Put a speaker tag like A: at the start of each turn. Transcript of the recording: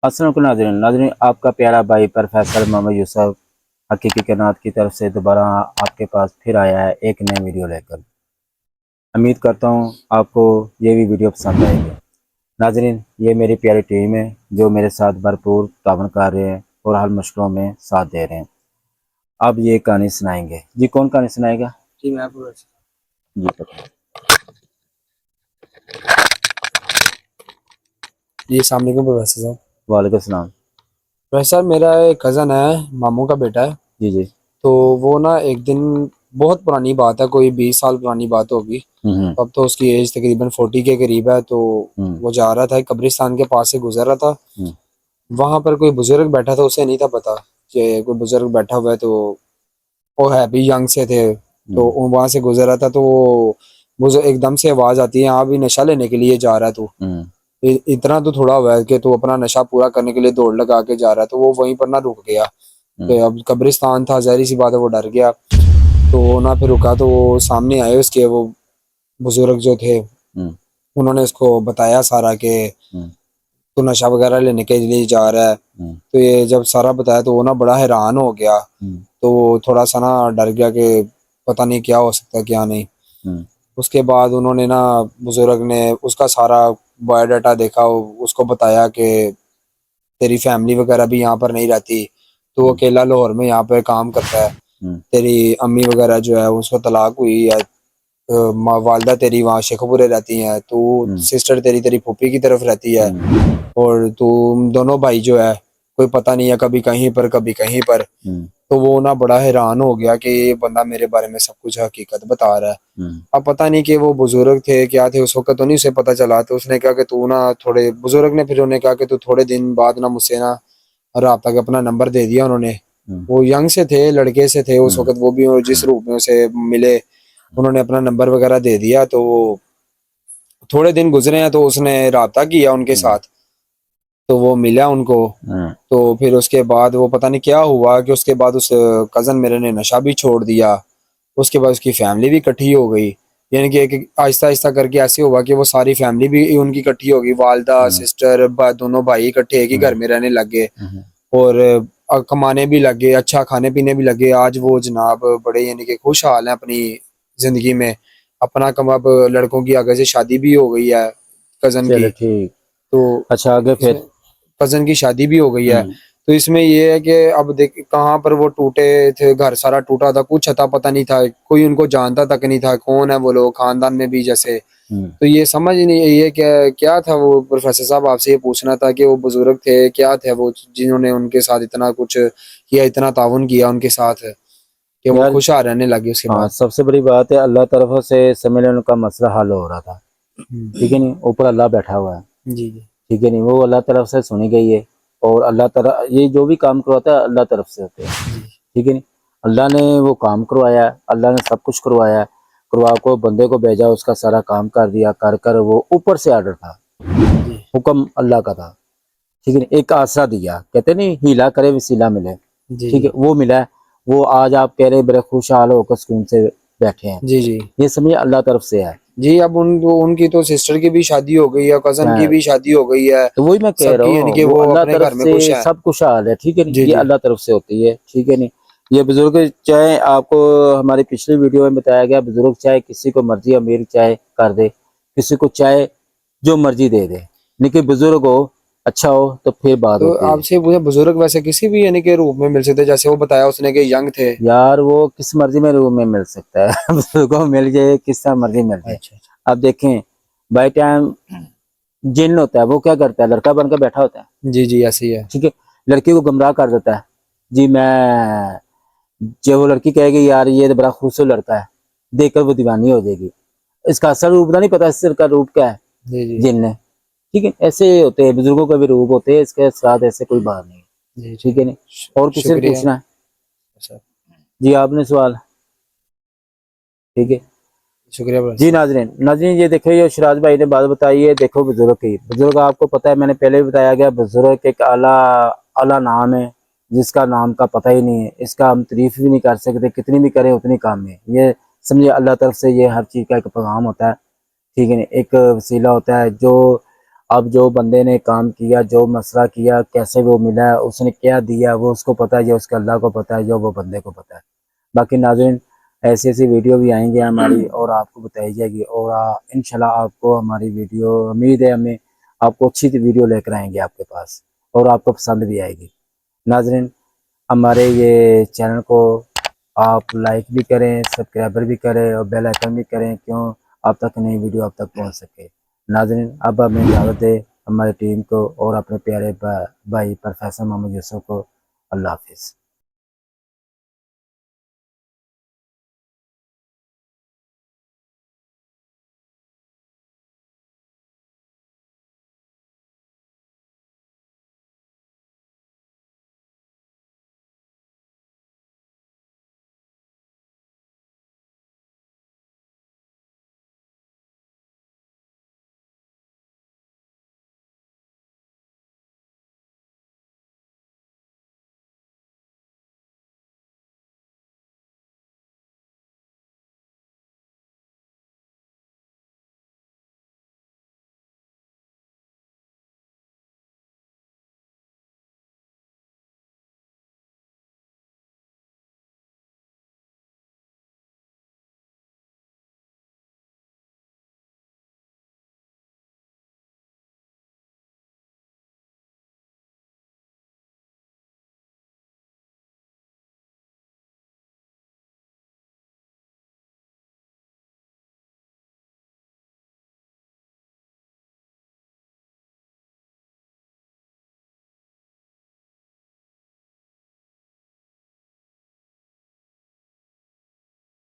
A: السلام علیکم ناظرین آپ کا پیارا بھائی پروفیسر محمد یوسف حقیقی کائنات کی طرف سے دوبارہ آپ کے پاس پھر آیا ہے ایک نئی ویڈیو لے کر۔ امید کرتا ہوں آپ کو یہ بھی ویڈیو پسند آئے گی۔ ناظرین یہ میری پیاری ٹیم ہے جو میرے ساتھ بھرپور تعاون کر رہے ہیں اور ہر مشکلوں میں ساتھ دے رہے ہیں۔ اب یہ کہانی سنائیں گے جی، کون کہانی سنائے گا؟
B: جی میں
A: جی
B: جی السلام علیکم پروفیسر صاحب۔
A: وعلیکم السلام۔
B: پروفیسر میرا ایک کزن ہے، ماموں کا بیٹا ہے۔
A: جی جی
B: تو وہ نا ایک دن، بہت پرانی بات ہے، کوئی 20 سال پرانی بات ہوگی، اب تو اس کی ایج تقریباً 40 کے قریب ہے۔ تو وہ جا رہا تھا قبرستان کے پاس سے گزر رہا تھا، وہاں پر کوئی بزرگ بیٹھا تھا، اسے نہیں تھا پتا کہ کوئی بزرگ بیٹھا ہوا ہے، تو وہ ہے بھی ینگ سے تھے، تو وہاں سے گزر رہا تھا۔ تو وہ ایک دم سے آواز آتی ہے، آپ بھی نشہ لینے کے لیے جا رہا ہے تو اتنا تو تھوڑا ہوا ہے کہ تو اپنا نشہ پورا کرنے کے لیے دوڑ لگا کے جا رہا ہے۔ تو وہ وہیں پر نہ رک گیا کہ اب قبرستان تھا، ظاہری سی بات ہے وہ ڈر گیا، تو نہ پھر رکا۔ تو وہ سامنے آئے اس کے وہ بزرگ جو تھے، انہوں نے اس کو بتایا سارا کہ تو نشہ وغیرہ لینے کے لیے جا رہا ہے۔ تو یہ جب سارا بتایا تو وہ نا بڑا حیران ہو گیا، تو وہ تھوڑا سا نا ڈر گیا کہ پتہ نہیں کیا ہو سکتا ہے کیا نہیں۔ اس کے بعد انہوں نے نا بزرگ نے اس کا سارا بایو ڈاٹا دیکھا، اس کو بتایا کہ تیری فیملی وغیرہ بھی یہاں پر نہیں رہتی، تو وہ اکیلا لاہور میں یہاں پہ کام کرتا ہے، تیری امی وغیرہ جو ہے اس کو طلاق ہوئی ہے، والدہ تیری وہاں شیخ پورے رہتی ہیں، تو سسٹر تیری پھوپھی کی طرف رہتی ہے، اور تم دونوں بھائی جو ہے کوئی پتہ نہیں ہے، کبھی کہیں پر کبھی کہیں پر۔ تو وہ نا بڑا حیران ہو گیا کہ یہ بندہ میرے بارے میں سب کچھ حقیقت بتا رہا ہے۔ اب پتہ نہیں کہ وہ بزرگ تھے کیا تھے اس وقت، تو نہیں اسے پتہ چلا۔ تو اس نے کہا کہ تو نا تھوڑے، بزرگ نے پھر انہیں کہا کہ تو تھوڑے دن بعد نا مجھ سے نا رابطہ کا اپنا نمبر دے دیا انہوں نے۔ وہ ینگ سے تھے، لڑکے سے تھے اس وقت، وہ بھی جس روپ میں اسے ملے انہوں نے اپنا نمبر وغیرہ دے دیا۔ تو وہ تھوڑے دن گزرے ہیں تو اس نے رابطہ کیا ان کے ساتھ، تو وہ ملا ان کو۔ تو پھر اس کے بعد وہ پتہ نہیں کیا ہوا کہ اس کے بعد اس کزن میرے نے نشہ بھی چھوڑ دیا، اس کے بعد اس کی فیملی بھی اکٹھی ہو گئی، یعنی کہ ایک آہستہ آہستہ کر کے ایسے ہوا کہ وہ ساری فیملی بھی ان کی اکٹھی ہو گئی، والدہ سسٹر دونوں بھائی اکٹھے ایک ہی گھر میں رہنے لگ گئے، اور کمانے بھی لگ گئے، اچھا کھانے پینے بھی لگے۔ آج وہ جناب بڑے یعنی کہ خوشحال ہیں اپنی زندگی میں، اپنا اب لڑکوں کی آگے سے شادی بھی ہو گئی ہے کزن کی۔
A: ٹھیک،
B: تو
A: اچھا آگے پھر
B: کزن کی شادی بھی ہو گئی ہے۔ تو اس میں یہ ہے کہ اب دیکھ کہاں پر وہ ٹوٹے تھے، گھر سارا ٹوٹا تھا، کچھ اتا پتہ نہیں تھا، کوئی ان کو جانتا تک نہیں تھا کون ہے وہ لوگ خاندان میں بھی جیسے۔ تو یہ سمجھ نہیں یہ کہ کیا تھا وہ پروفیسر صاحب، آپ سے یہ پوچھنا تھا کہ وہ بزرگ تھے کیا تھے وہ جنہوں نے ان کے ساتھ اتنا کچھ کیا، اتنا تعاون کیا ان کے ساتھ کہ وہ خوش آ رہنے لگے اس کے بعد۔
A: سب سے بڑی بات ہے اللہ طرف سے سمجھ ان کا مسئلہ حل ہو رہا تھا، ٹھیک ہے نہیں، اوپر اللہ بیٹھا ہوا ہے،
B: جی جی
A: ٹھیک ہے نہیں، وہ اللہ طرف سے سنی گئی ہے، اور اللہ طرف یہ جو بھی کام کرواتا ہے اللہ طرف سے ہوتے ہیں، ٹھیک ہے نہیں، اللہ نے وہ کام کروایا، اللہ نے سب کچھ کروایا، کروا کو بندے کو بھیجا، اس کا سارا کام کر دیا، کر وہ اوپر سے آرڈر تھا، حکم اللہ کا تھا، ٹھیک ہے، ایک آسرا دیا، کہتے نہیں ہیلا کرے وسیلہ ملے، ٹھیک ہے، وہ ملا، وہ آج آپ کہہ رہے بڑے خوشحال ہو کر سکون سے بیٹھے ہیں،
B: جی جی
A: یہ سمجھے اللہ طرف سے ہے۔
B: جی اب ان کی تو سسٹر کی بھی شادی ہو گئی ہے، کزن کی بھی شادی ہو گئی ہے،
A: تو وہی میں کہہ
B: سب
A: رہا
B: کی، یعنی
A: ہوں
B: کہ
A: وہ
B: وہ
A: اللہ
B: اپنے
A: طرف
B: گھر میں
A: سے
B: خوش ہیں۔
A: سب کچھ حال ہے، ٹھیک ہے نہیں،
B: جی
A: یہ
B: جی
A: اللہ طرف سے ہوتی ہے، ٹھیک ہے نہیں، یہ بزرگ چاہے آپ کو ہماری پچھلی ویڈیو میں بتایا گیا، بزرگ چاہے کسی کو مرضی امیر چاہے کر دے، کسی کو چاہے جو مرضی دے دے، لیکن بزرگ ہو اچھا ہو تو پھر بات
B: تو
A: ہوتی ہے۔
B: آپ سے پوچھا بزرگ ویسے کسی بھی یعنی کہ روپ میں مل سکتے، جیسے وہ بتایا اس نے کہ ینگ تھے؟
A: یار وہ کس مرضی میں روم میں مل سکتا ہے، بزرگوں مل جائے کس طرح مرضی مل جائے۔
B: اچھا
A: اب دیکھیں بائی ٹائم جن ہوتا ہے وہ کیا کرتا ہے، لڑکا بن کے بیٹھا ہوتا ہے،
B: جی جی ایسے ہی ہے۔
A: ٹھیک ہے، لڑکی کو گمراہ کر دیتا ہے، جی میں جب وہ لڑکی کہے گی یار یہ بڑا خوبصورت لڑکا ہے، دیکھ کر وہ دیوانی ہو جائے گی، اس کا اصل روپ نہیں پتا، اس کا روپ کیا ہے،
B: جی جی
A: جن ہے، ٹھیک ہے، ایسے ہوتے ہیں بزرگوں کے بھی روپ ہوتے ہیں، اس کے ساتھ ایسے کوئی بات نہیں،
B: جی جی
A: ٹھیک ہے نہیں۔ اور کسی سے
B: شکریہ
A: پوچھنا ہے؟
B: سر،
A: جی آپ نے سوال، ٹھیک ہے
B: شکریہ
A: جی۔
B: سر۔
A: ناظرین یہ دیکھو، یہ شراج بھائی نے بات بتائی ہے، دیکھو بزرگ کی، بزرگ آپ کو پتہ ہے، میں نے پہلے بھی بتایا گیا، بزرگ ایک اعلیٰ نام ہے جس کا نام کا پتہ ہی نہیں ہے، اس کا ہم تعریف بھی نہیں کر سکتے، کتنی بھی کریں اتنی کام ہے، یہ سمجھے اللہ طرف سے یہ ہر چیز کا ایک پیغام ہوتا ہے، ٹھیک ہے نا، ایک وسیلہ ہوتا ہے جو اب جو بندے نے کام کیا، جو مسئلہ کیا، کیسے وہ ملا، اس نے کیا دیا، وہ اس کو پتہ ہے، جو اس کے اللہ کو پتہ ہے، جو وہ بندے کو پتہ ہے۔ باقی ناظرین ایسی ایسی ویڈیو بھی آئیں گے ہماری اور آپ کو بتائی جائے گی، اور انشاءاللہ آپ کو ہماری ویڈیو امید ہے ہمیں آپ کو اچھی ویڈیو لے کر آئیں گے آپ کے پاس، اور آپ کو پسند بھی آئے گی۔ ناظرین ہمارے یہ چینل کو آپ لائک بھی کریں، سبسکرائبر بھی کریں اور بیل آئیکن بھی کریں، کیوں آپ تک نئی ویڈیو آپ تک پہنچ سکے۔ ناظرین اب ہمیں اجازت دے ہماری ٹیم کو اور اپنے پیارے بھائی پروفیسر محمد یوسف کو۔ اللہ حافظ۔